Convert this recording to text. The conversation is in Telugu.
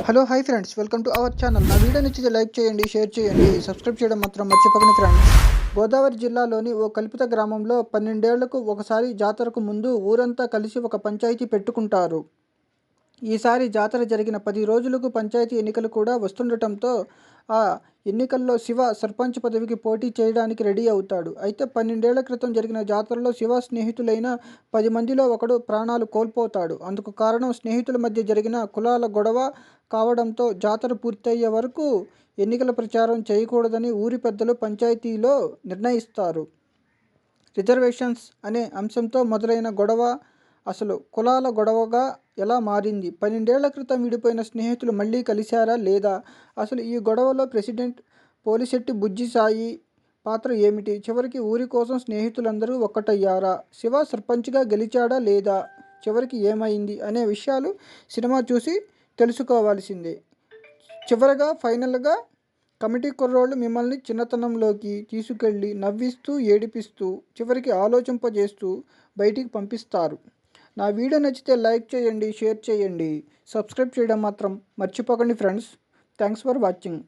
Hello hi friends, welcome to our channel. నా వీడియో నచ్చితే లైక్ చేయండి, షేర్ చేయండి, సబ్స్క్రైబ్ చేయడం మాత్రం మర్చిపోకండి ఫ్రెండ్స్. గోదావరి జిల్లాలోని ఓ కల్పిత గ్రామంలో 12 ఏళ్లకు ఒకసారి జాతరకు ముందు ఊరంతా కలిసి ఒక పంచాయతీ పెట్టుకుంటారు. ఈసారి జాతర జరిగిన 10 రోజులకు పంచాయతీ ఎన్నికలు కూడా వస్తుండటంతో ఆ ఎన్నికల్లో శివ సర్పంచ్ పదవికి పోటీ చేయడానికి రెడీ అవుతాడు. అయితే 12 ఏళ్ల క్రితం జరిగిన జాతరలో శివ స్నేహితులైన 10 మందిలో ఒకడు ప్రాణాలు కోల్పోతాడు. అందుకు కారణం స్నేహితుల మధ్య జరిగిన కులాల గొడవ కావడంతో జాతర పూర్తయ్యే వరకు ఎన్నికల ప్రచారం చేయకూడదని ఊరి పెద్దలు పంచాయతీలో నిర్ణయిస్తారు. రిజర్వేషన్స్ అనే అంశంతో మొదలైన గొడవ అసలు కులాల గొడవగా ఎలా మారింది? 12 ఏళ్ల క్రితం విడిపోయిన స్నేహితులు మళ్ళీ కలిశారా లేదా? అసలు ఈ గొడవలో ప్రెసిడెంట్ పోలిశెట్టి బుజ్జి సాయి పాత్ర ఏమిటి? చివరికి ఊరి కోసం స్నేహితులందరూ ఒక్కటయ్యారా? శివ సర్పంచ్గా గెలిచాడా లేదా? చివరికి ఏమైంది అనే విషయాలు సినిమా చూసి తెలుసుకోవాల్సిందే. చివరగా ఫైనల్గా కమిటీ కుర్రోళ్ళు మిమ్మల్ని చిన్నతనంలోకి తీసుకెళ్ళి నవ్విస్తూ, ఏడిపిస్తూ, చివరికి ఆలోచింపజేస్తూ బయటికి పంపిస్తారు. నా వీడియో నచ్చితే లైక్ చేయండి, షేర్ చేయండి, సబ్స్క్రైబ్ చేయడం మాత్రం మర్చిపోకండి ఫ్రెండ్స్. Thanks for watching.